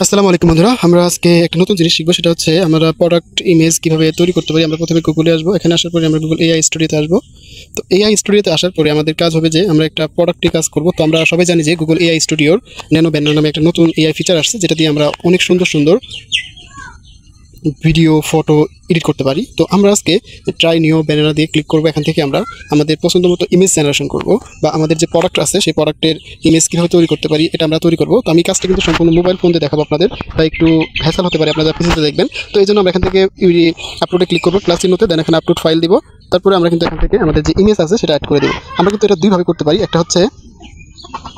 আসসালামু আলাইকুম বন্ধুরা, আমরা আজকে একটা নতুন জিনিস শিখবো। সেটা হচ্ছে আমরা প্রোডাক্ট ইমেজ কিভাবে তৈরি করতে পারি। আমরা প্রথমে গুগলে আসবো। এখানে আসার পরে আমরা গুগল এআই স্টুডিওতে আসবো। তো এআই স্টুডিওতে আসার পরে আমাদের কাজ হবে যে আমরা একটা প্রোডাক্টে কাজ করব। তো আমরা সবাই জানি যে গুগল এআই স্টুডিওর ন্যানো ব্যানার নামে একটা নতুন এআই ফিচার আসছে, যেটা দিয়ে আমরা অনেক সুন্দর সুন্দর ভিডিও ফটো এডিট করতে পারি। তো আমরা আজকে ট্রাই নিউ ব্যানার দিয়ে ক্লিক করব। এখান থেকে আমরা আমাদের পছন্দ মতো ইমেজ জেনারেশন করব, বা আমাদের যে প্রোডাক্ট আছে সেই প্রোডাক্টের ইমেজ কীভাবে তৈরি করতে পারি এটা আমরা তৈরি করব। তো আমি কাজটা কিন্তু সম্পূর্ণ মোবাইল ফোন দিয়ে দেখাবো আপনাদের, তাই একটু হ্যাসেল হতে পারে আপনারা পিসিতে দেখবেন। তো এই জন্য আমরা এখান থেকে আপলোডে ক্লিক করবো, প্লাস চিহ্নতে, দেন এখানে আপলোড ফাইল দিব। তারপরে আমরা কিন্তু এখান থেকে আমাদের যে ইমেজ আছে সেটা অ্যাড করে দেবো। আমরা কিন্তু এটা দুইভাবে করতে পারি। একটা হচ্ছে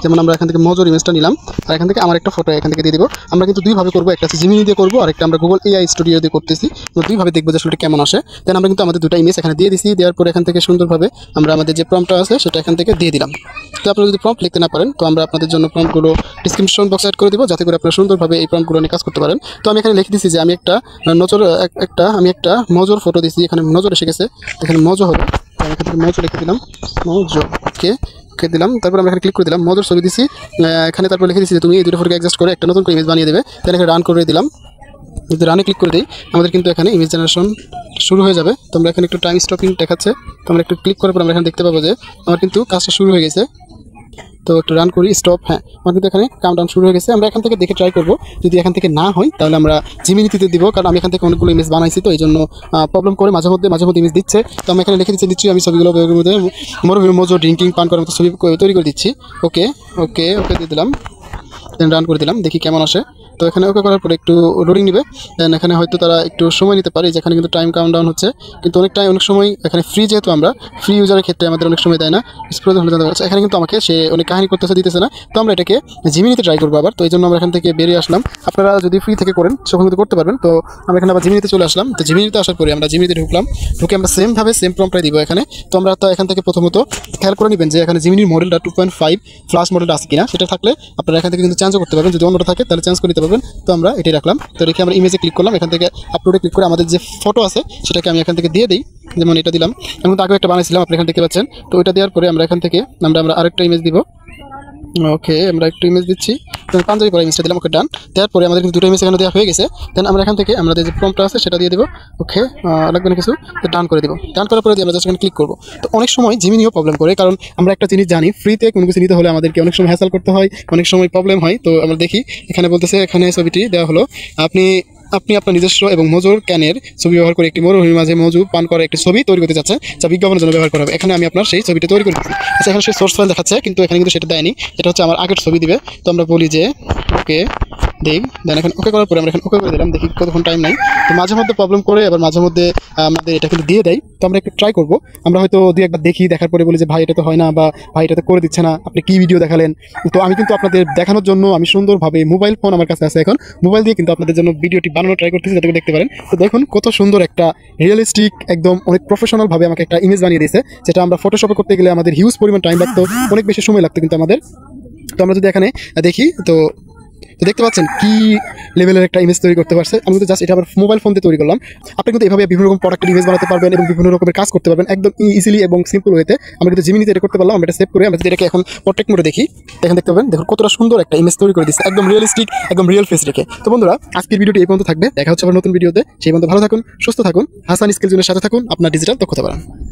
যেমন আমরা এখান থেকে মজুর ইমেজটা নিলাম, আর এখান থেকে আমার একটা ফটো এখান থেকে দিয়ে দিব। আমরা কিন্তু দুইভাবে করবো, একটা হচ্ছে জিমিনি দিয়ে করবো, আর একটা আমরা গুগল এআই স্টুডিও দিয়ে করতেছি। তো দুইভাবে দেখবো যে আসলে কেমন আসে। দেন আমরা কিন্তু আমাদের দুটো ইমেজ এখানে দিয়ে দিচ্ছি। দেওয়ার পরে এখান থেকে সুন্দরভাবে আমরা আমাদের যে প্রম্পটটা আছে সেটা এখান থেকে দিয়ে দিলাম। তো আপনারা যদি প্রম্পট লিখতে না পারেন, তো আমরা আপনাদের জন্য প্রম্পটগুলো ডিসক্রিপশন বক্সে অ্যাড করে দিব, যাতে করে আপনারা সুন্দরভাবে এই প্রম্পটগুলো নিয়ে কাজ করতে পারেন। তো আমি এখানে লিখে দিচ্ছি যে আমি একটা মজুর ফটো দিচ্ছি। এখানে নজর এসে গেছে, এখানে মজো হবে। আমি এখান থেকে মজো লিখে দিলাম, মজো ওকে দিলাম। তারপর আমরা এখানে ক্লিক করে দিলাম, মজুর ছবি দিছি এখানে। তারপর লিখে দিচ্ছি যে তুমি এই দুটো ফটোকে অ্যাডজাস্ট করে একটা নতুন করে ইমেজ বানিয়ে দেবে। তাহলে এখানে রান করে দিলাম। যদি রানে ক্লিক করে দিই, আমাদের কিন্তু এখানে ইমেজ জেনারেশন শুরু হয়ে যাবে। তো আমরা এখানে একটু টাইম স্টপিং দেখাচ্ছে, তো আমরা একটু ক্লিক করার পর আমরা এখানে দেখতে পাবো যে আমার কিন্তু কাজটা শুরু হয়ে গেছে। তো একটু রান করি, স্টপ। হ্যাঁ, আমার কিন্তু এখানে কাউন্টডাউন শুরু হয়ে গেছে। আমরা এখান থেকে দেখে ট্রাই করবো। যদি এখান থেকে না হয় তাহলে আমরা জিমিনিতে দিব, কারণ আমি এখান থেকে অনেকগুলো ইমেজ বানাইছি, তো এই জন্য প্রবলেম করে মাঝে মধ্যে ইমেজ দিচ্ছে। তো আমি এখানে লিখে দিচ্ছি নিশ্চয়ই আমি ছবিগুলো মজো ড্রিঙ্কিং পান করার মতো ছবি তৈরি করে দিচ্ছি। ওকে ওকে ওকে দিয়ে দিলাম, দেন রান করে দিলাম, দেখি কেমন আসে। তো এখানে ওকে করার পরে একটু লোডিং নেবে। দেন এখানে হয়তো তারা একটু সময় নিতে পারে, যেখানে কিন্তু টাইম কাউন্টডাউন হচ্ছে। কিন্তু অনেক সময় এখানে ফ্রি, যেহেতু আমরা ফ্রি ইউজারের ক্ষেত্রে আমাদের অনেক সময় দেয় না, প্রয়োজন হলে জানতে পারছে। এখানে কিন্তু আমাকে সে অনেক কাহিনী দিতেছে না। তো আমরা এটাকে জিমিনিতে ট্রাই করবো আবার। তো এই জন্য আমরা এখান থেকে বেরিয়ে আসলাম। আপনারা যদি ফ্রি থেকে করেন তখন কিন্তু করতে পারবেন। তো আমরা এখানে আবার জিমিনিতে চলে আসলাম। তো জিমিনিতে আসার পরে আমরা জিমিনিতে ঢুকে আমরা সেম প্রম্পটটাই দিব এখানে। তো আমরা তো এখান থেকে প্রথমত খেয়াল করে নেবেন যে এখানে জিমিনির মডেলটা 2.5 ফ্লাশ মডেলটা আছে কিনা, সেটা থাকলে আপনারা এখান থেকে কিন্তু চেঞ্জও করতে পারবেন। যদি অন্যটা থাকে তাহলে চেঞ্জ করে নিতে পারবেন। তো আমরা এটাই রাখলাম। তো রেখে আমরা ইমেজে ক্লিক করলাম, এখান থেকে আপলোডে ক্লিক করে আমাদের যে ফটো আছে সেটাকে আমি এখান থেকে দিয়ে দিই। যেমন এটা দিলাম, আমি তো আগে একটা বানাইছিলাম, আপনি এখান থেকে পাচ্ছেন। তো ওইটা দেওয়ার পরে আমরা এখান থেকে আমরা আরেকটা ইমেজ দিব। ওকে, আমরা একটু ইমেজ দিচ্ছি, পাঞ্জাবি পরা ইমেজটা দিলাম। ওকে, ডান। দেওয়ার পরে আমাদের কিন্তু দুটো ইমেজ এখানে দেওয়া হয়ে গেছে। দেন আমরা এখান থেকে আমাদের যে প্রম্পটটা আছে সেটা দিয়ে দেবো। ওকে, লাগবে না কিছু, ডান করে দেবো। ডান করার পরে আমরা জাস্ট এখানে ক্লিক করবো। তো অনেক সময় জিমিনিও প্রবলেম করে, কারণ আমরা একটা জিনিস জানি, ফ্রিতে কোনো কিছু নিতে হলে আমাদেরকে অনেক সময় হ্যাসেল করতে হয়, অনেক সময় প্রবলেম হয়। তো আমরা দেখি, এখানে বলতেছে, এখানে ছবিটি দেওয়া হলো, আপনি আপনার নিজস্ব এবং মজুর ক্যানের ছবি ব্যবহার করে একটি মরুভূমির মাঝে মজু পান করা একটি ছবি তৈরি করতে চাচ্ছেন, যা বিজ্ঞাপনের জন্য ব্যবহার করা হবে। এখানে আমি আপনার সেই ছবিটা তৈরি করে দিচ্ছি। আচ্ছা, এখানে সেই সোর্স ফাইল দেখাচ্ছে, কিন্তু এখানে কিন্তু সেটা দেয়নি। এটা হচ্ছে আমার আগের ছবি দিবে। তো আমরা বলি যে ওকে দেই, দেন এখানে ওকে করার পরে আমরা এখানে ওকে করে দিলাম। দেখি কতক্ষণ টাইম নাই। তো মাঝে মধ্যে প্রবলেম করে, আবার মাঝে মধ্যে আমাদের এটা কিন্তু দিয়ে দেয়। তো আমরা একটু ট্রাই করবো। আমরা হয়তো দুই একবার দেখার পরে বলি যে ভাই এটা তো হয় না, বা ভাই এটা তো করে দিচ্ছে না, আপনি কি ভিডিও দেখালেন। তো আমি কিন্তু আপনাদের দেখানোর জন্য আমি সুন্দরভাবে মোবাইল ফোন আমার কাছে আছে, এখন মোবাইল দিয়ে কিন্তু আপনাদের জন্য ভিডিওটি বানানো ট্রাই করতেছি, যাতে দেখতে পারেন। তো দেখুন কত সুন্দর একটা রিয়েলিস্টিক, একদম অনেক প্রফেশনালভাবে আমাকে একটা ইমেজ বানিয়ে দিয়েছে, যেটা আমরা ফটোশপে করতে গেলে আমাদের হিউজ পরিমাণ টাইম লাগতো, অনেক বেশি সময় লাগতো কিন্তু আমাদের। তো আমরা যদি এখানে দেখি, তো দেখতে পাচ্ছেন কি লেভেলের একটা ইমেজ তৈরি করতে পারছে। আমি কিন্তু জাস্ট এটা আবার মোবাইল ফোন দিয়ে তৈরি করলাম। আপনি কিন্তু এভাবে বিভিন্ন রকম প্রোডাক্টের ইমেজ বানাতে পারবেন এবং বিভিন্ন রকমের কাজ করতে পারবেন একদম ইজিলি এবং সিম্পল ওয়েতে। আমরা কিন্তু জিমিনিতে এটা করতে পারলাম। আমরা এটা সেভ করে আমরা যদি এটাকে এখন পোর্ট্রেট মোডে দেখি, এখানে দেখতে পাবেন, দেখুন কতটা সুন্দর একটা ইমেজ তৈরি করে দিচ্ছে, একদম রিয়েলিস্টিক, একদম রিয়েল ফেস রেখে। তো বন্ধুরা, আজকের ভিডিওটি এই পর্যন্ত থাকবে। দেখা হচ্ছে আবার নতুন ভিডিওতে। সেই পর্যন্ত ভালো থাকুন, সুস্থ থাকুন, হাসান স্কিল জোনের সাথে থাকুন, আপনার ডিজিটাল দক্ষতা বাড়ান।